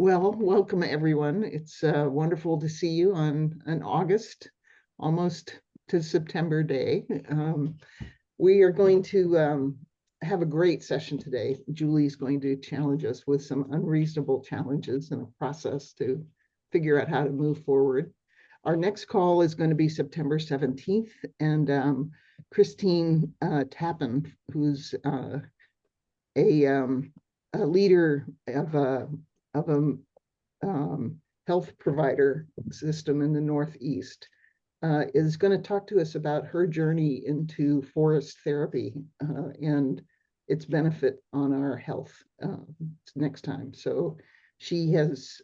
Well, welcome everyone. It's wonderful to see you on an August, almost to September day. We are going to have a great session today. Julie's going to challenge us with some unreasonable challenges and a process to figure out how to move forward. Our next call is going to be September 17th, and Christine Tappan, who's a leader of a health provider system in the Northeast, is going to talk to us about her journey into forest therapy and its benefit on our health next time. So she has,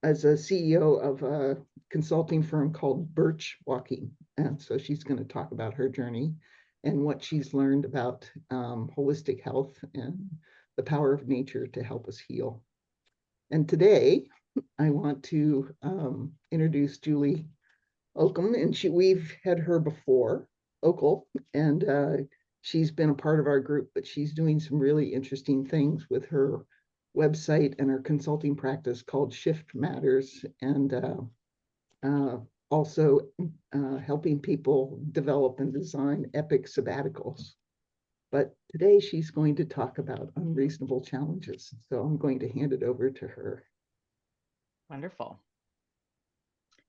as a CEO of a consulting firm called Birch Walking, and so she's going to talk about her journey and what she's learned about holistic health and the power of nature to help us heal. And today, I want to introduce Juli Okal, and we've had her before, Okal, and she's been a part of our group, but she's doing some really interesting things with her website and her consulting practice called Shift Matters, and also helping people develop and design epic sabbaticals. But today she's going to talk about unreasonable challenges. So I'm going to hand it over to her. Wonderful.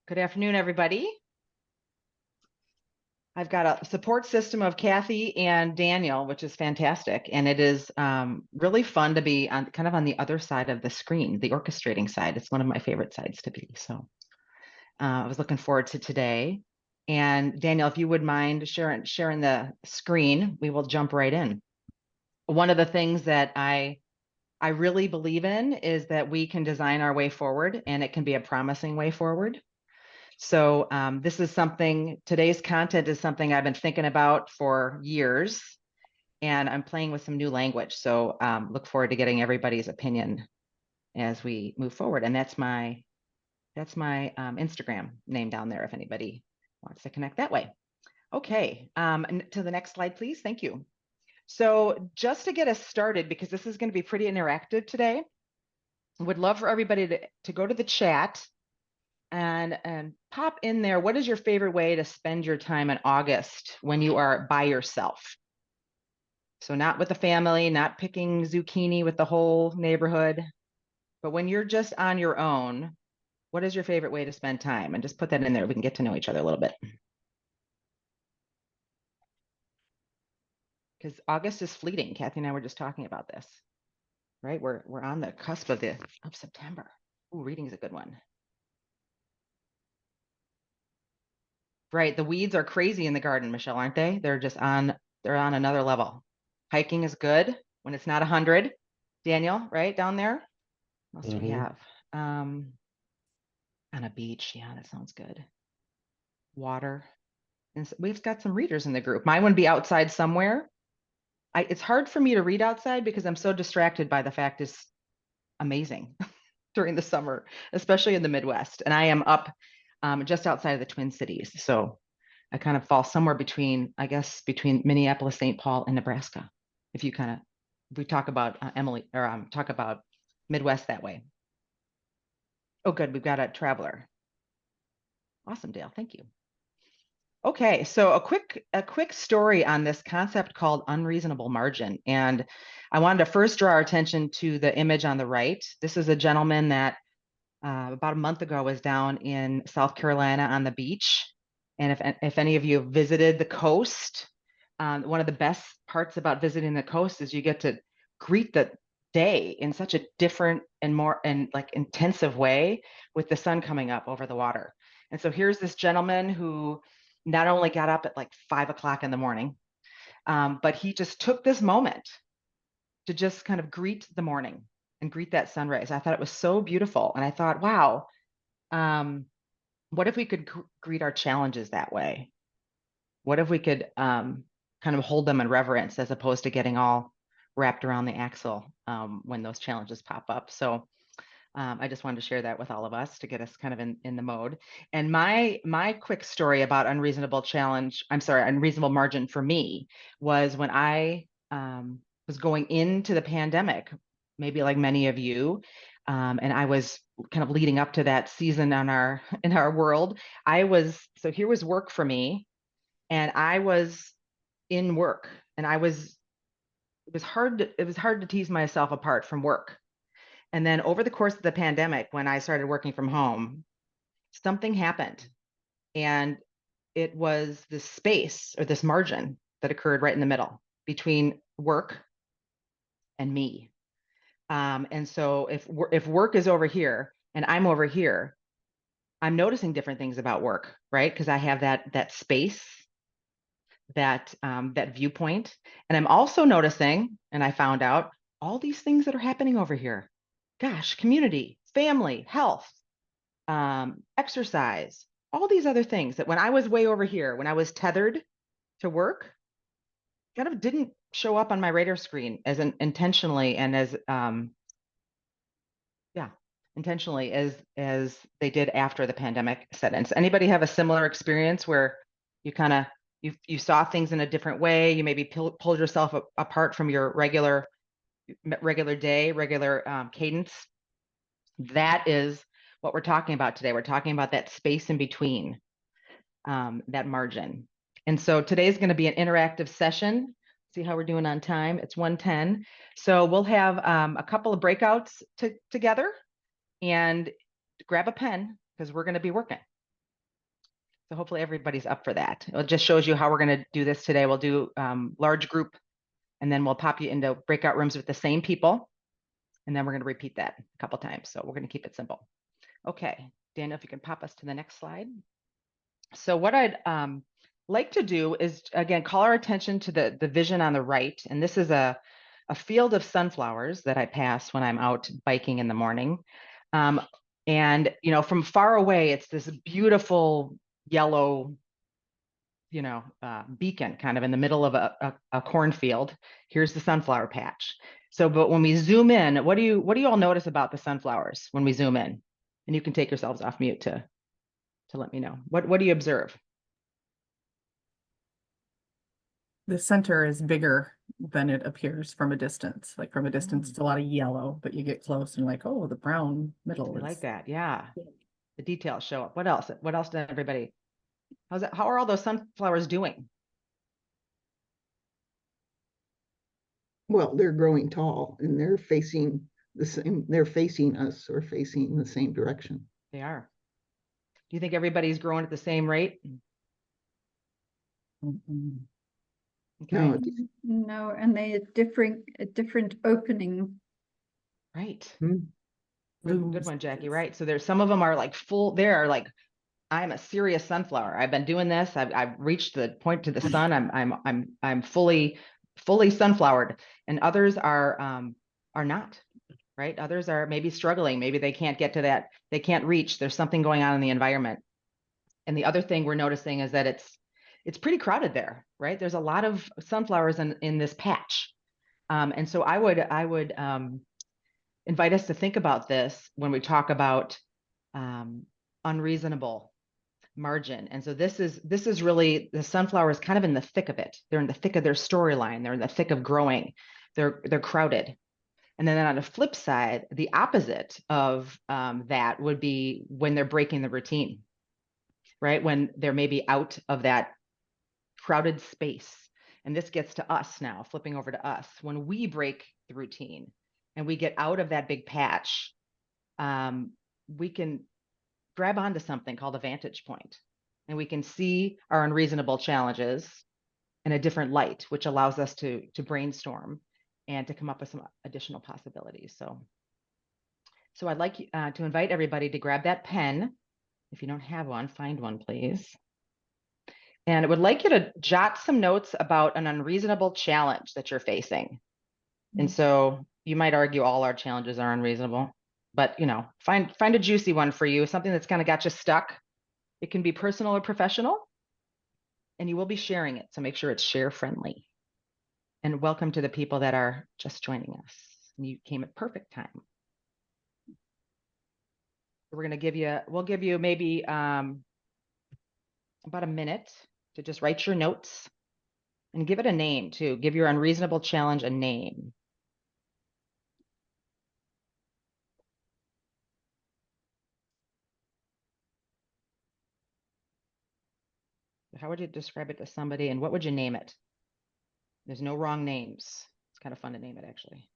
Good afternoon, everybody. I've got a support system of Kathy and Daniel, which is fantastic. And it is really fun to be on kind of on the other side of the screen, the orchestrating side. It's one of my favorite sides to be. So I was looking forward to today. And Daniel, if you would mind sharing the screen, we will jump right in. One of the things that I really believe in is that we can design our way forward, and it can be a promising way forward. So this is today's content is something I've been thinking about for years, and I'm playing with some new language. So look forward to getting everybody's opinion as we move forward. And that's my Instagram name down there if anybody wants to connect that way. Okay, and to the next slide, please. Thank you. So just to get us started, because this is going to be pretty interactive today, I would love for everybody to go to the chat and pop in there. What is your favorite way to spend your time in August when you are by yourself? So not with the family, not picking zucchini with the whole neighborhood, but when you're just on your own, what is your favorite way to spend time? And just put that in there. We can get to know each other a little bit. Because August is fleeting. Kathy and I were just talking about this, right? We're on the cusp of September. Ooh, reading is a good one. Right. The weeds are crazy in the garden, Michelle, aren't they? They're on another level. Hiking is good when it's not 100. Daniel, right down there. What else do we have? On a beach. Yeah, that sounds good. Water. And so we've got some readers in the group. Mine would be outside somewhere. It's hard for me to read outside because I'm so distracted by the fact it's amazing during the summer, especially in the Midwest. And I am up just outside of the Twin Cities. So I kind of fall somewhere between Minneapolis, St. Paul, and Nebraska. If we talk about talk about Midwest that way. Oh, good. We've got a traveler. Awesome, Dale. Thank you. Okay, so a quick story on this concept called unreasonable margin. And I wanted to first draw our attention to the image on the right. This is a gentleman that about a month ago was down in South Carolina on the beach. And if any of you have visited the coast, one of the best parts about visiting the coast is you get to greet the day in such a different and more intensive way with the sun coming up over the water. And so here's this gentleman who not only got up at like 5 o'clock in the morning, but he just took this moment to just kind of greet the morning and greet that sunrise. I thought it was so beautiful. And I thought, wow, what if we could greet our challenges that way? What if we could kind of hold them in reverence as opposed to getting all wrapped around the axle when those challenges pop up? So I just wanted to share that with all of us to get us kind of in the mode. And my quick story about unreasonable margin for me was when I was going into the pandemic, maybe like many of you, And I was kind of leading up to that season in our world. So here was work for me, and I was in work, and it was hard to tease myself apart from work. And then over the course of the pandemic, when I started working from home, something happened, and it was this space or this margin that occurred right in the middle between work and me. And so if work is over here and I'm over here, I'm noticing different things about work, right? Because I have that space, that viewpoint, and I'm also noticing, and I found out all these things that are happening over here. Gosh, community, family, health, exercise, all these other things that when I was way over here, when I was tethered to work, kind of didn't show up on my radar screen as intentionally and as yeah, intentionally as they did after the pandemic set in. So anybody have a similar experience where you kind of you saw things in a different way? You maybe pulled yourself apart from your regular day, regular cadence. That is what we're talking about today. We're talking about that space in between, that margin. And so today's going to be an interactive session. See how we're doing on time. It's 1:10. So we'll have a couple of breakouts together, and grab a pen because we're going to be working. So hopefully everybody's up for that. It just shows you how we're going to do this today. We'll do large group, and then we'll pop you into breakout rooms with the same people. And then we're going to repeat that a couple times. So we're going to keep it simple. Okay, Daniel, if you can pop us to the next slide. So what I'd like to do is, again, call our attention to the vision on the right. And this is a field of sunflowers that I pass when I'm out biking in the morning. And, from far away, it's this beautiful yellow, beacon kind of in the middle of a cornfield. Here's the sunflower patch. So, but when we zoom in, what do you all notice about the sunflowers when we zoom in? And you can take yourselves off mute to let me know. What do you observe? The center is bigger than it appears from a distance. Like from a distance, it's a lot of yellow, but you get close and like, oh, the brown middle I is like that. Yeah. The details show up. What else? What else did everybody? How are all those sunflowers doing? Well, they're growing tall and they're facing us or facing the same direction. They are. Do you think everybody's growing at the same rate? Okay. No, No, and they are different opening. Right. hmm, Good one, Jackie. Right. So there's some of them are like full. They're like, I'm a serious sunflower. I've been doing this. I've reached the point to the sun. I'm fully sunflowered, and others are not. Right. Others are maybe struggling. Maybe they can't get to that. They can't reach. There's something going on in the environment. And the other thing we're noticing is that it's pretty crowded there. Right. There's a lot of sunflowers in this patch. And so I would invite us to think about this when we talk about unreasonable margin. And so this is really, the sunflower is kind of in the thick of it. They're in the thick of their storyline. They're in the thick of growing. They're crowded. And then on the flip side, the opposite of that would be when they're breaking the routine, right? When they're maybe out of that crowded space. And this gets to us now, flipping over to us. When we break the routine and we get out of that big patch, we can grab onto something called a vantage point, and we can see our unreasonable challenges in a different light, which allows us to brainstorm and to come up with some additional possibilities. So I'd like to invite everybody to grab that pen. If you don't have one, find one, please. And I would like you to jot some notes about an unreasonable challenge that you're facing. And so you might argue all our challenges are unreasonable, but find a juicy one for you, something that's kind of got you stuck. It can be personal or professional, and you will be sharing it. So make sure it's share friendly. And welcome to the people that are just joining us. You came at perfect time. We'll give you maybe about a minute to just write your notes and give it a name too. Give your unreasonable challenge a name. How would you describe it to somebody and what would you name it? There's no wrong names. It's kind of fun to name it, actually.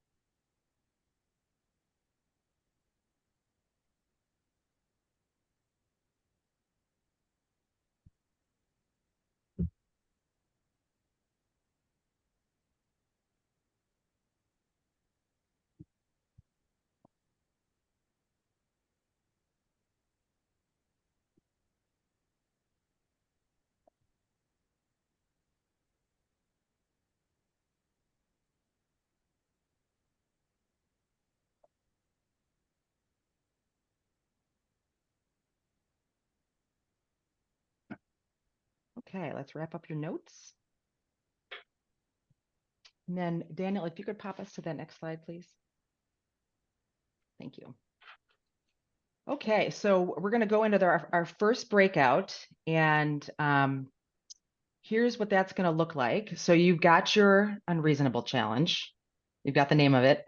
Okay, let's wrap up your notes. And then Daniel, if you could pop us to that next slide, please. Thank you. Okay, so we're going to go into our first breakout, and here's what that's going to look like. So you've got your unreasonable challenge. You've got the name of it,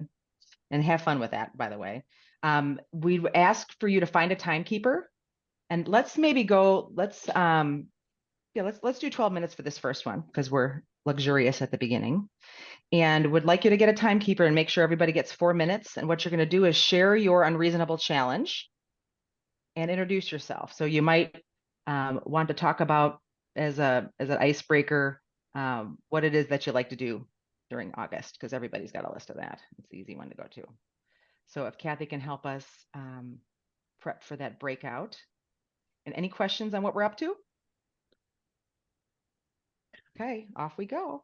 and have fun with that, by the way. We ask for you to find a timekeeper, and let's maybe go. Let's do 12 minutes for this first one because we're luxurious at the beginning. And would like you to get a timekeeper and make sure everybody gets 4 minutes. And what you're going to do is share your unreasonable challenge and introduce yourself. So you might want to talk about as an icebreaker what it is that you like to do during August, because everybody's got a list of that. It's the easy one to go to. So if Kathy can help us prep for that breakout. And any questions on what we're up to? Okay, off we go.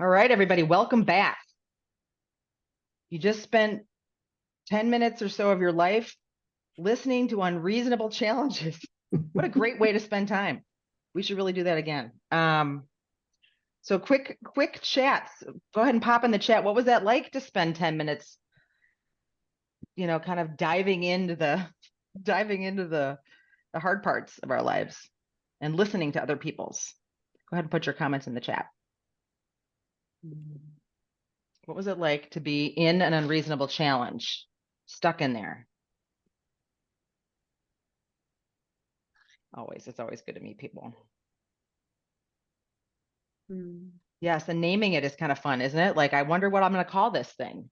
All right, everybody, welcome back. You just spent 10 minutes or so of your life listening to unreasonable challenges. What a great way to spend time. We should really do that again. So quick chats. Go ahead and pop in the chat. What was that like to spend 10 minutes, kind of diving into the hard parts of our lives and listening to other people's? Go ahead and put your comments in the chat. What was it like to be in an unreasonable challenge, stuck in there? It's always good to meet people. Yes, and naming it is kind of fun, isn't it? Like, I wonder what I'm going to call this thing.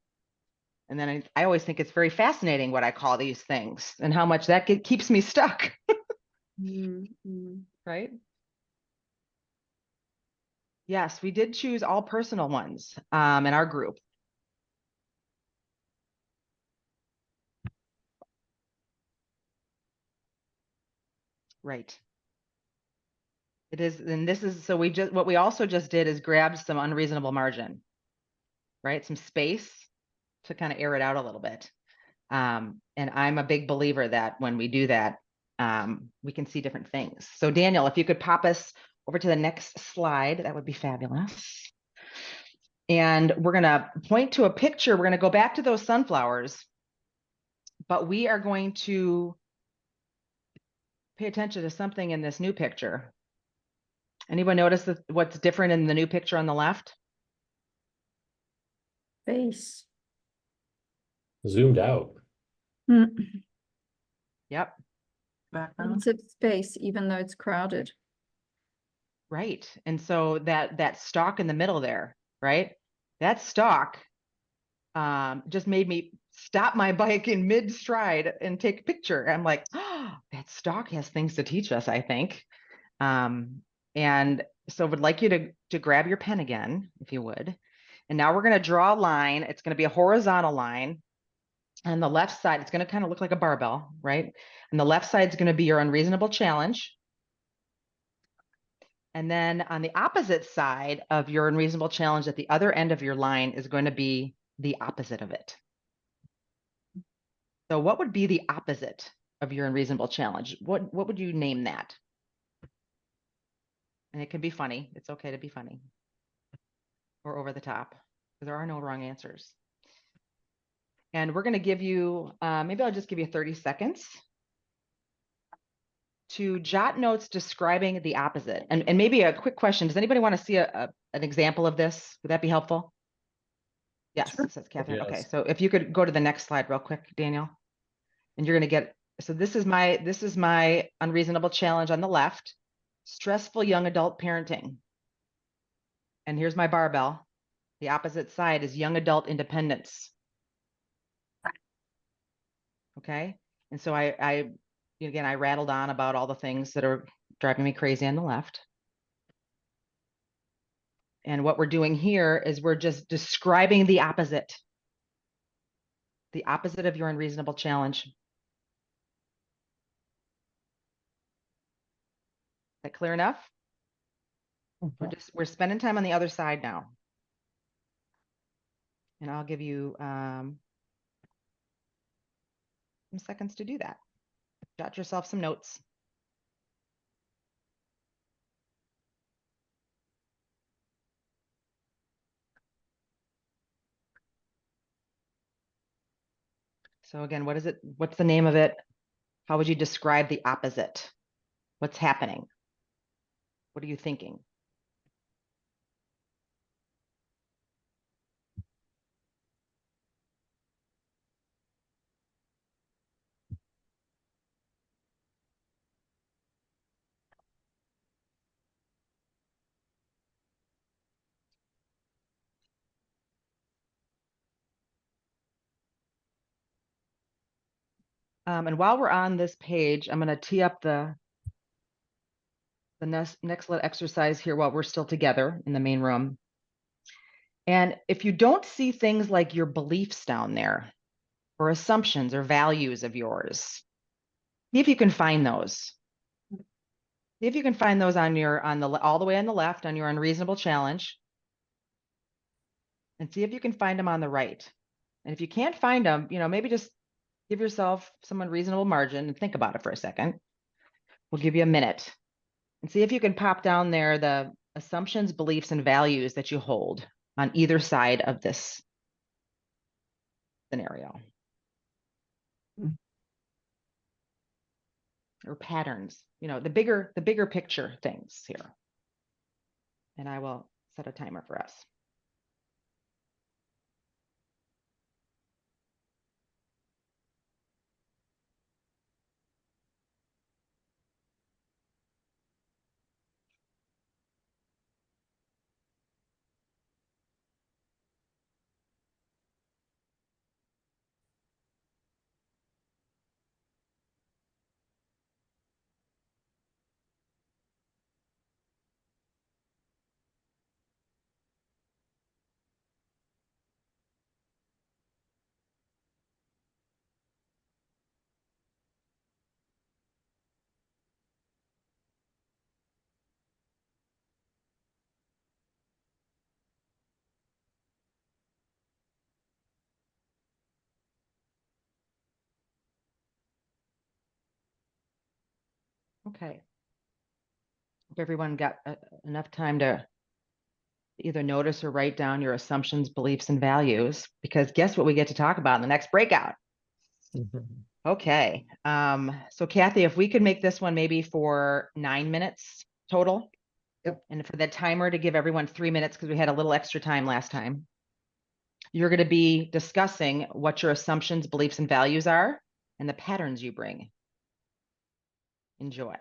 And then I always think it's very fascinating what I call these things and how much that keeps me stuck. Right? Yes, we did choose all personal ones in our group. Right. It is, and this is, so what we also just did is grabbed some unreasonable margin, right? Some space to kind of air it out a little bit. And I'm a big believer that when we do that, we can see different things. So Daniel, if you could pop us over to the next slide, that would be fabulous. And we're going to point to a picture. We're going to go back to those sunflowers, but we are going to pay attention to something in this new picture. Anyone notice what's different in the new picture on the left? Face. Zoomed out. Yep. Background. Lots of space, even though it's crowded. Right. And so that stalk in the middle there, right? That stalk just made me stop my bike in mid stride and take a picture. I'm like, oh, that stalk has things to teach us, I think. And so would like you to grab your pen again, if you would. And now we're going to draw a line. It's going to be a horizontal line. On the left side, it's going to kind of look like a barbell, right? And the left side is going to be your unreasonable challenge. And then on the opposite side of your unreasonable challenge at the other end of your line is going to be the opposite of it. So what would be the opposite of your unreasonable challenge? What would you name that? And it can be funny. It's okay to be funny or over the top. There are no wrong answers. And we're going to give you, maybe I'll just give you 30 seconds to jot notes describing the opposite. And maybe a quick question. Does anybody want to see an example of this? Would that be helpful? Yes, Sure. says Catherine. Yes. Okay, so if you could go to the next slide real quick, Daniel. And you're going to get, so this is my unreasonable challenge on the left, stressful young adult parenting. And here's my barbell. The opposite side is young adult independence. Okay. And so I rattled on about all the things that are driving me crazy on the left. And what we're doing here is we're just describing the opposite of your unreasonable challenge. Is that clear enough? We're spending time on the other side now. And I'll give you some seconds to do that. Jot yourself some notes. So again, what is it? What's the name of it? How would you describe the opposite? What's happening? What are you thinking? And while we're on this page, I'm going to tee up the next little exercise here while we're still together in the main room. And if you don't see things like your beliefs down there or assumptions or values of yours, see if you can find those. See if you can find those all the way on the left on your unreasonable challenge. and see if you can find them on the right. And if you can't find them, maybe just give yourself some unreasonable margin and think about it for a second. We'll give you a minute and see if you can pop down there the assumptions, beliefs, and values that you hold on either side of this scenario. Or patterns, the bigger picture things here. And I will set a timer for us. Okay. Hope everyone got enough time to either notice or write down your assumptions, beliefs, and values, because guess what we get to talk about in the next breakout? Okay. So Kathy, if we could make this one maybe for 9 minutes total. Yep. And for the timer to give everyone 3 minutes because we had a little extra time last time. You're going to be discussing what your assumptions, beliefs, and values are and the patterns you bring. Enjoy.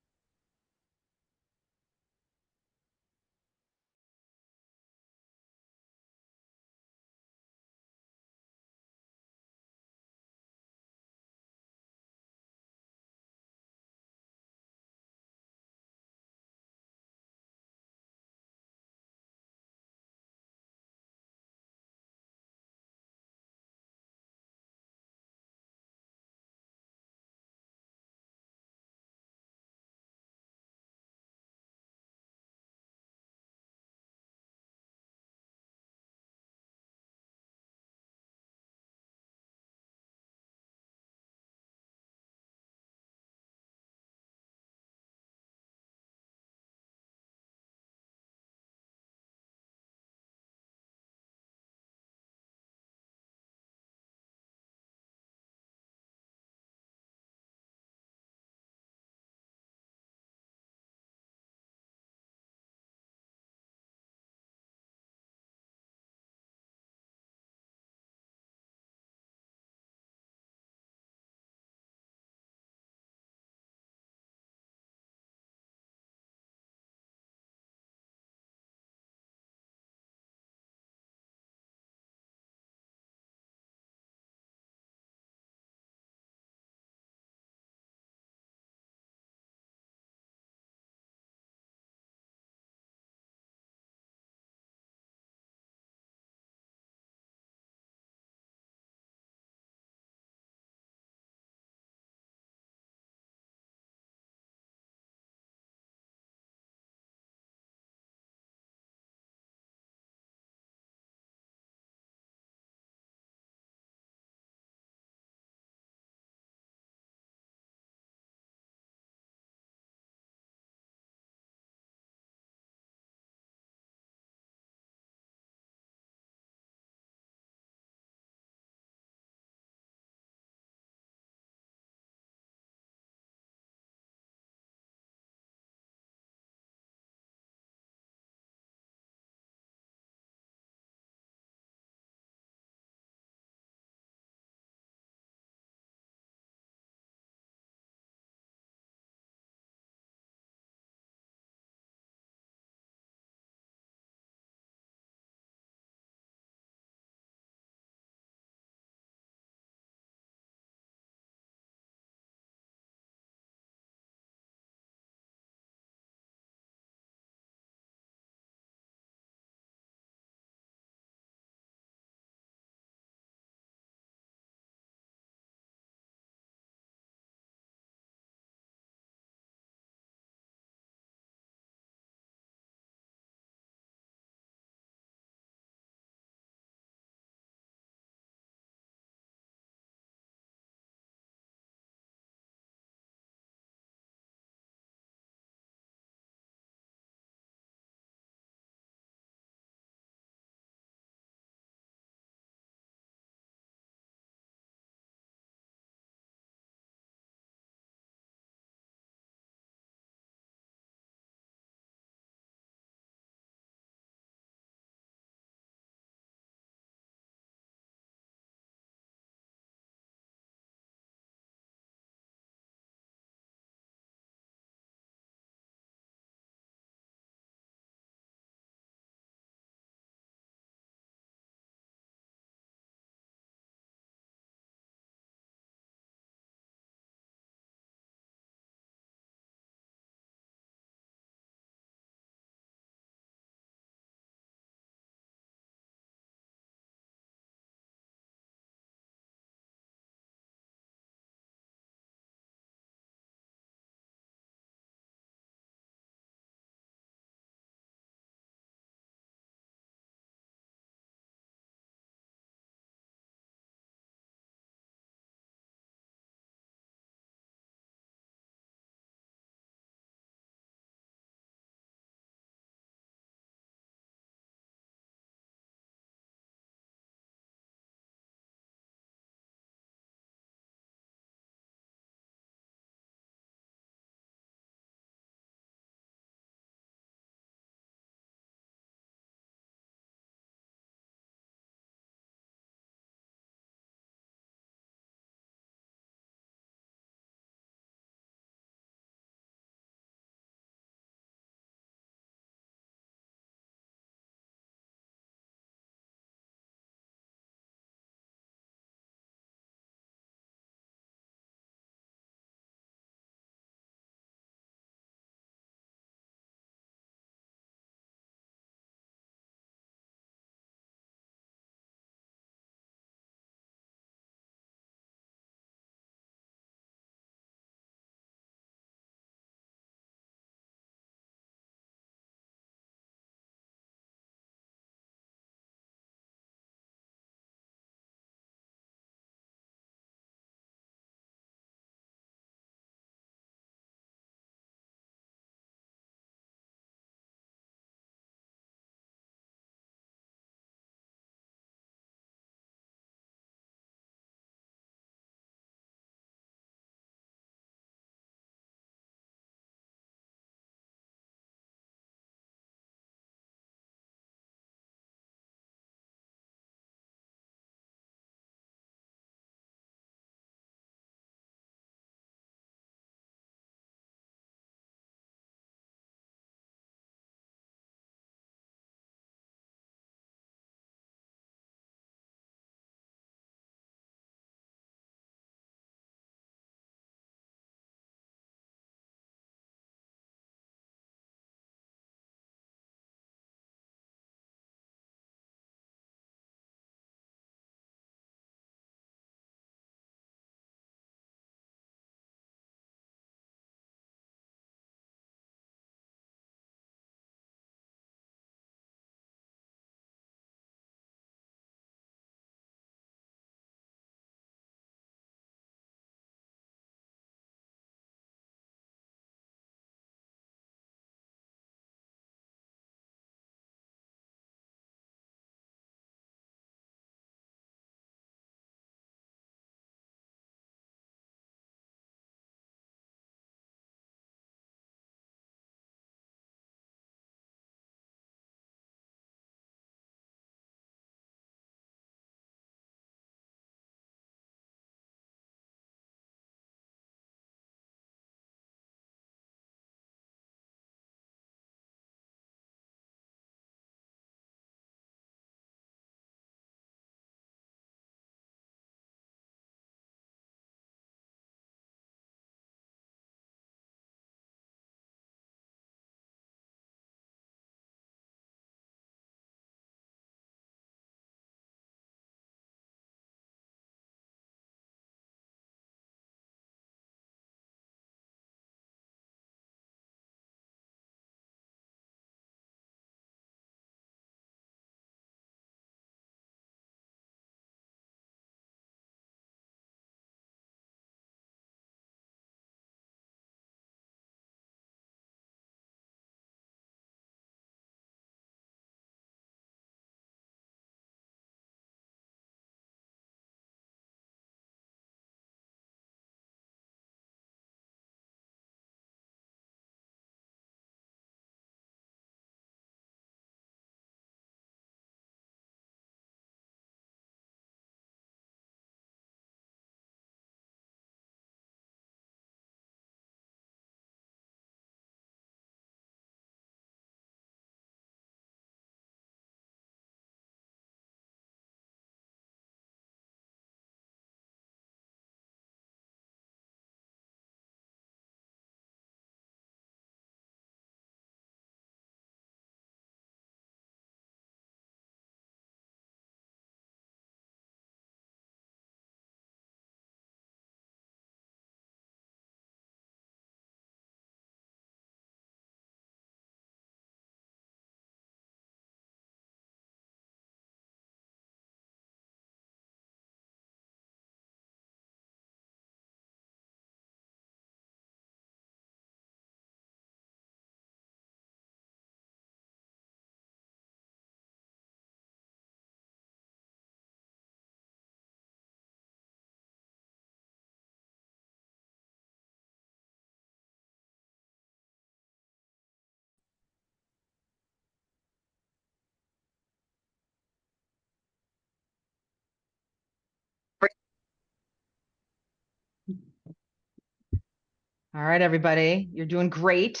All right, everybody, you're doing great.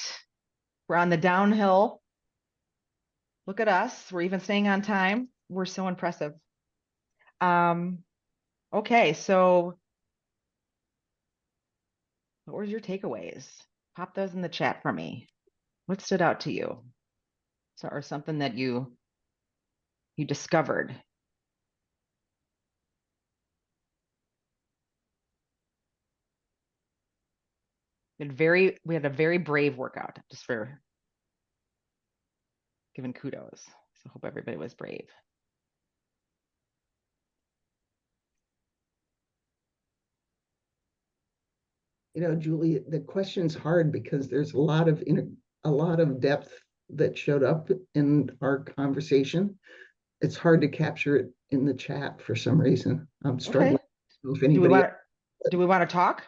We're on the downhill. Look at us. We're even staying on time. We're so impressive. Okay, so what were your takeaways? Pop those in the chat for me. What stood out to you? So, or something that you discovered. We had a very brave workout, just for giving kudos. So hope everybody was brave. You know, Julie, the question's hard because there's a lot of depth that showed up in our conversation. It's hard to capture it in the chat for some reason. I'm struggling. Okay. If Do we anybody, want to talk?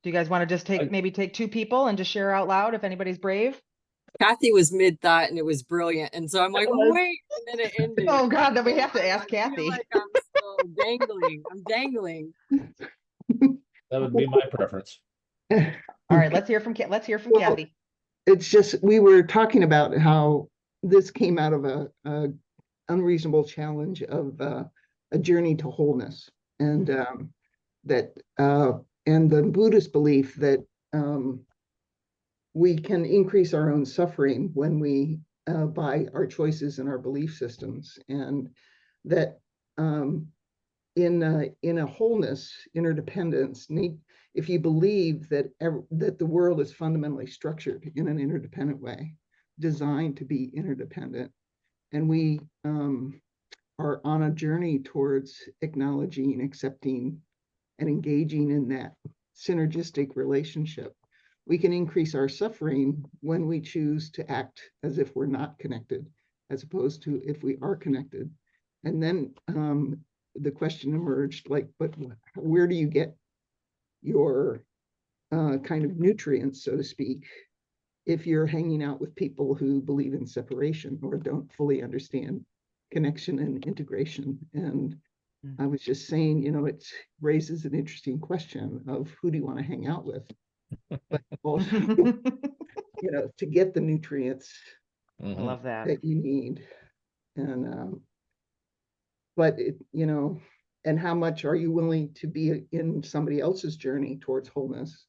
Do you guys want to just maybe take two people and just share out loud if anybody's brave? Kathy was mid thought and it was brilliant. And so I'm like, wait, and then it ended. Oh God, then we have to I ask feel Kathy. like I'm still dangling. I'm dangling. That would be my preference. All right, let's hear from Well, Kathy. it's just we were talking about how this came out of a unreasonable challenge of a journey to wholeness, and and the Buddhist belief that we can increase our own suffering when we by our choices and our belief systems, and that in a wholeness, interdependence, if you believe that that the world is fundamentally structured in an interdependent way, designed to be interdependent, and we are on a journey towards acknowledging, accepting, and engaging in that synergistic relationship, we can increase our suffering when we choose to act as if we're not connected, as opposed to if we are connected. And then the question emerged, like, but where do you get your kind of nutrients, so to speak, if you're hanging out with people who believe in separation or don't fully understand connection and integration? And I was just saying, you know, it raises an interesting question of who do you want to hang out with? But also, you know, to get the nutrients I love that. that you need. And but it, you know, and how much are you willing to be in somebody else's journey towards wholeness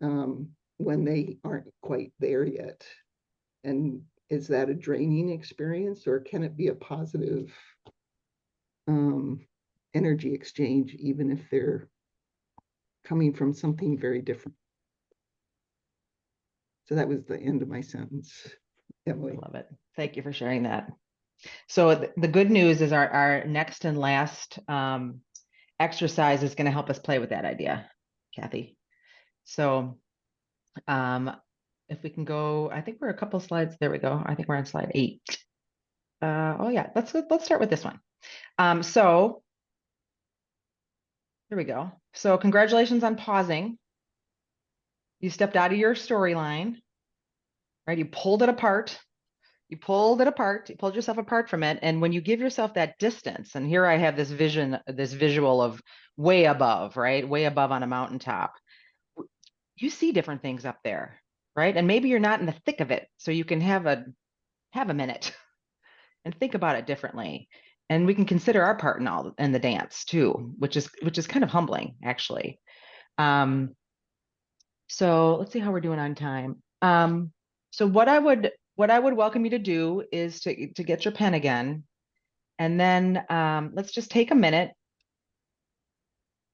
when they aren't quite there yet? And is that a draining experience, or can it be a positive energy exchange, even if they're coming from something very different? So that was the end of my sentence, Emily. I love it. Thank you for sharing that. So the good news is our next and last exercise is going to help us play with that idea, Kathy. So if we can go, I think we're a couple slides. There we go. I think we're on slide 8. Oh yeah, let's start with this one. So here we go. So congratulations on pausing. You stepped out of your storyline, right? You pulled it apart. You pulled yourself apart from it. And when you give yourself that distance, and here I have this visual of way above, right? Way above on a mountaintop. You see different things up there, right? And maybe you're not in the thick of it. So you can have a minute and think about it differently. And we can consider our part in the dance too, which is kind of humbling, actually. So let's see how we're doing on time. So what I would welcome you to do is to get your pen again, and then let's just take a minute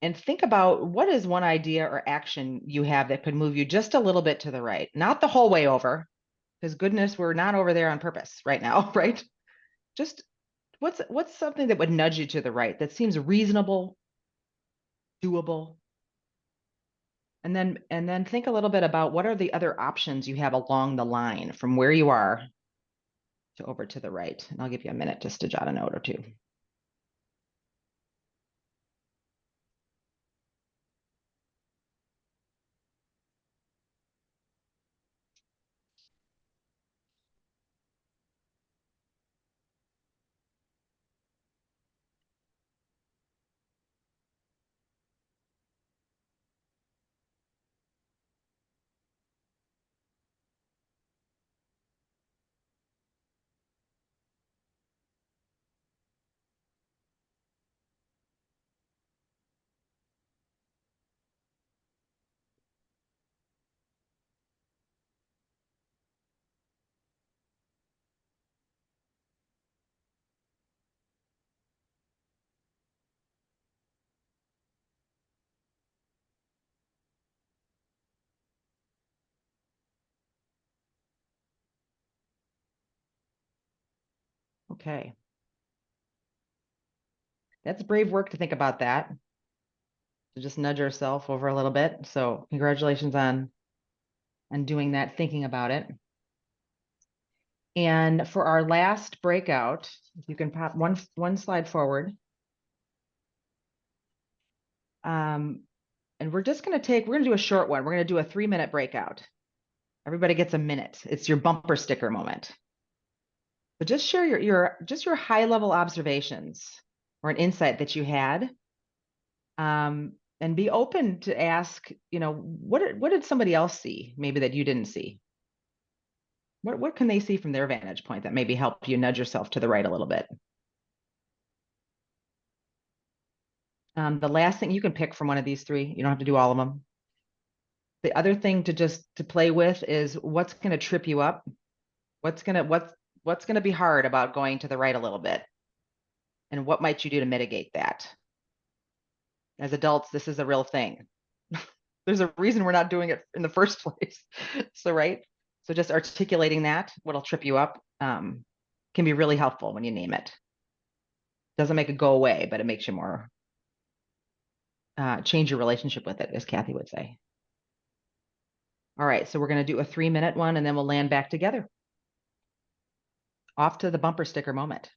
and think about what is one idea or action you have that could move you just a little bit to the right, not the whole way over, because goodness, we're not over there on purpose right now, right? Just what's something that would nudge you to the right that seems reasonable, doable? And then think a little bit about what are the other options you have along the line from where you are to over to the right. And I'll give you a minute just to jot a note or two. Okay. That's brave work to think about that. To just nudge yourself over a little bit. So congratulations on doing that, thinking about it. And for our last breakout, if you can pop one slide forward. And we're going to do a short one. We're going to do a 3-minute breakout. Everybody gets a minute. It's your bumper sticker moment. But just share your high level observations or an insight that you had. And be open to ask, what did somebody else see maybe that you didn't see? What can they see from their vantage point that maybe help you nudge yourself to the right a little bit? The last thing, you can pick from one of these three. You don't have to do all of them. The other thing to play with is what's going to trip you up. What's going to be hard about going to the right a little bit? And what might you do to mitigate that? As adults, this is a real thing. There's a reason we're not doing it in the first place. So just articulating that, what'll trip you up, can be really helpful when you name it. Doesn't make it go away, but it makes you more, change your relationship with it, as Kathy would say. All right, so we're going to do a 3-minute one, and then we'll land back together. Off to the bumper sticker moment.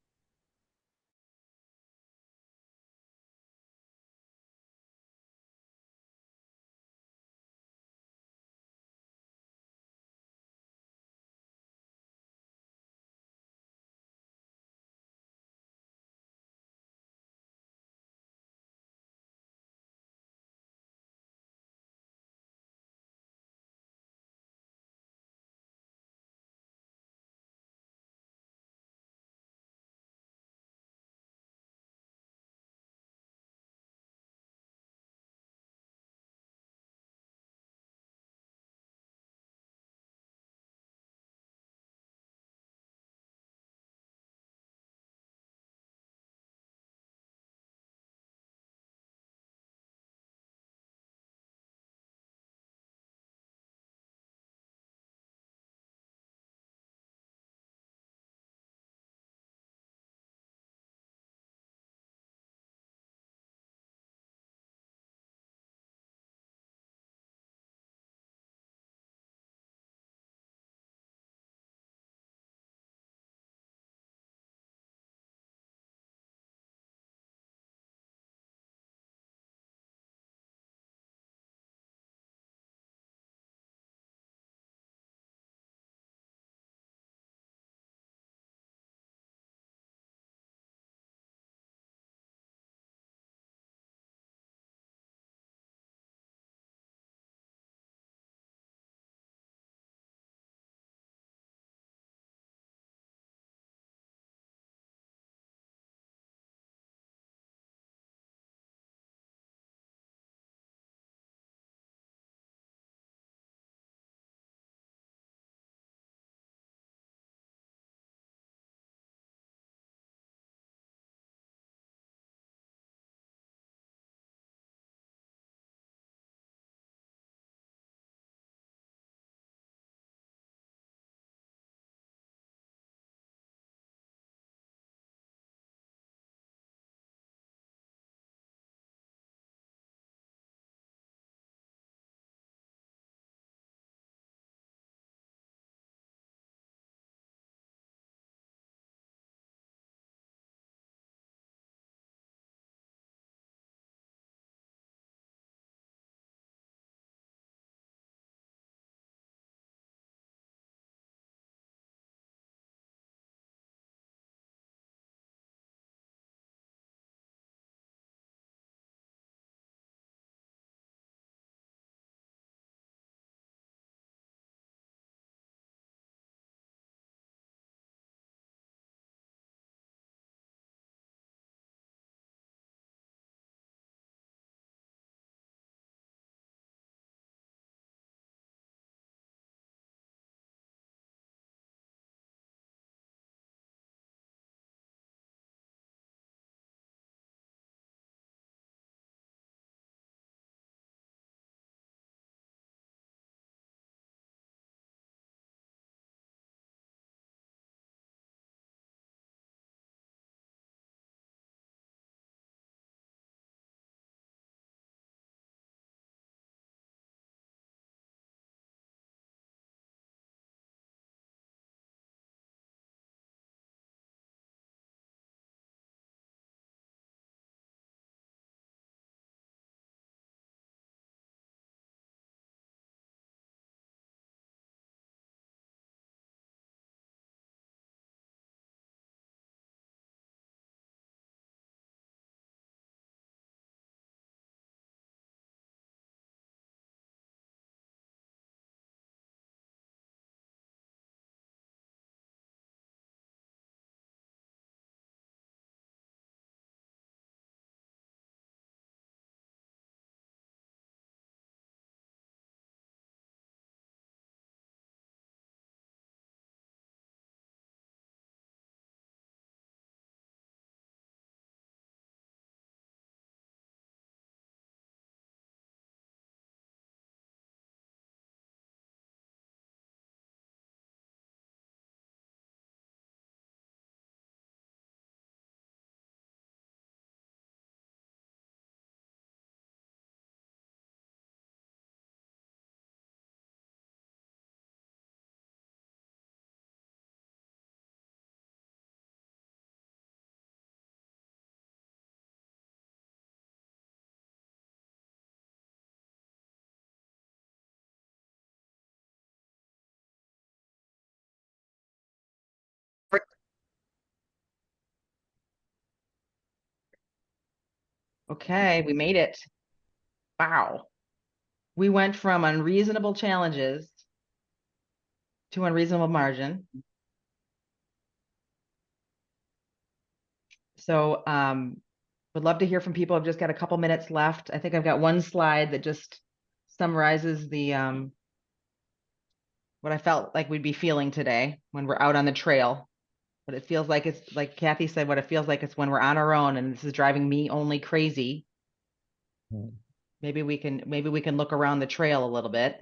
Okay, we made it. Wow. We went from unreasonable challenges to unreasonable margin. So would love to hear from people. I've just got a couple minutes left. I think I've got one slide that just summarizes the what I felt like we'd be feeling today when we're out on the trail. But it feels like it's like Kathy said, what it feels like it's when we're on our own and this is driving me only crazy. Maybe we can look around the trail a little bit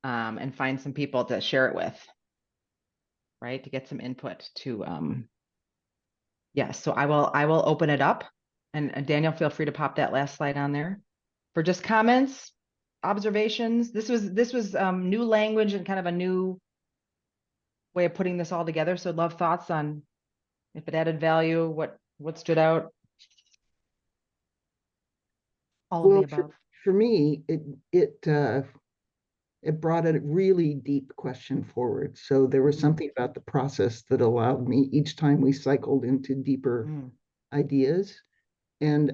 and find some people to share it with, right? To get some input to yes. So I will open it up, and Daniel, feel free to pop that last slide on there for just comments, observations. This was new language and kind of a new way of putting this all together. So I'd love thoughts on if it added value, what stood out. All of Well, the above. for me, it brought a really deep question forward. So there was something about the process that allowed me each time we cycled into deeper ideas. And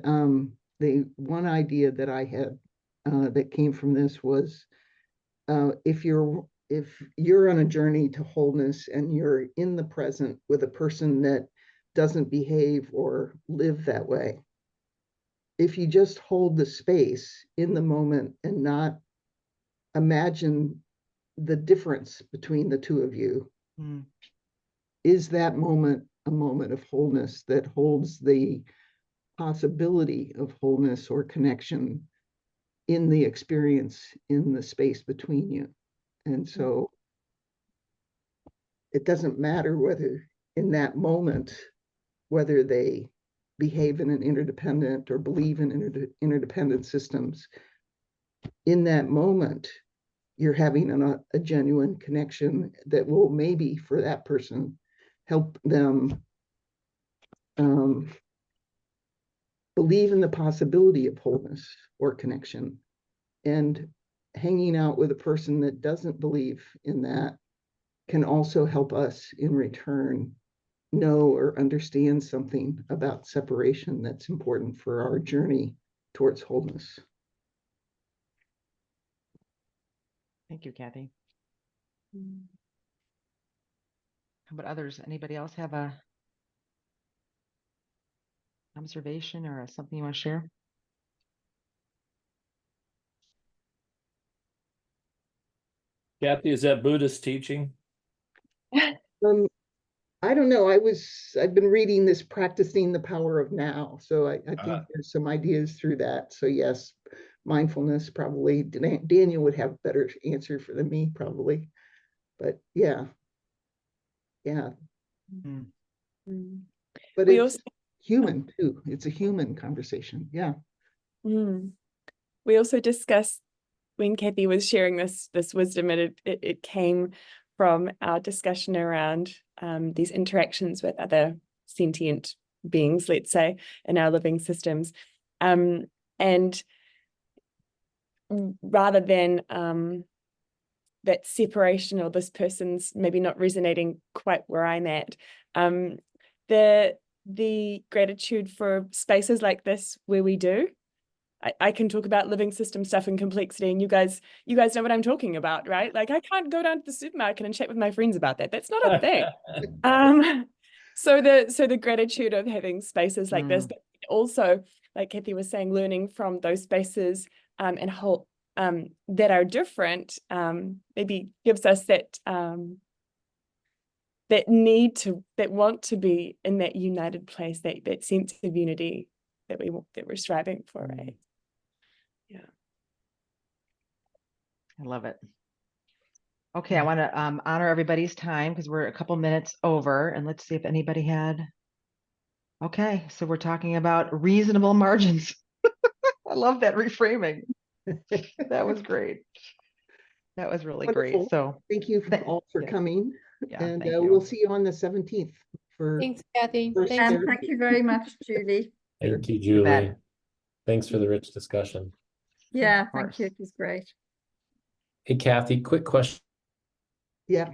the one idea that I had that came from this was if you're on a journey to wholeness and you're in the present with a person that doesn't behave or live that way, if you just hold the space in the moment and not imagine the difference between the two of you, is that moment a moment of wholeness that holds the possibility of wholeness or connection in the experience in the space between you? And so it doesn't matter whether in that moment, whether they behave in an interdependent or believe in interdependent systems. In that moment, you're having a genuine connection that will maybe for that person help them believe in the possibility of wholeness or connection. And hanging out with a person that doesn't believe in that can also help us in return know or understand something about separation that's important for our journey towards wholeness. Thank you, Kathy. How about others? Anybody else have a observation or something you want to share? Kathy, is that Buddhist teaching? I don't know. I've been reading this Practicing the Power of Now. So I think there's some ideas through that. So yes, mindfulness probably. Daniel would have a better answer for than me probably. But yeah. But We it's also human too. It's a human conversation. Yeah. we also discussed when Kathy was sharing this wisdom, and it came from our discussion around these interactions with other sentient beings, let's say, in our living systems. And rather than that separation, or this person's maybe not resonating quite where I'm at, the gratitude for spaces like this where we do. I can talk about living system stuff and complexity, and you guys know what I'm talking about, right? Like I can't go down to the supermarket and chat with my friends about that. That's not a thing. So the gratitude of having spaces like this, but also, like Kathy was saying, learning from those spaces and whole that are different, maybe gives us that that want to be in that united place, that sense of unity that we're striving for, right? Yeah. I love it. Okay, I want to honor everybody's time because we're a couple minutes over, and let's see if anybody had. Okay, so we're talking about reasonable margins. I love that reframing. That was great. That was really Wonderful. great. So thank you all for coming. Yeah, and thank you. we'll see you on the 17th for Thanks, Kathy. first Thanks. And thank you very much, Julie. Thank you, You bet. Julie. Thanks for the rich discussion. Yeah, Of thank you. course. It was great. Hey, Kathy, quick question. Yeah.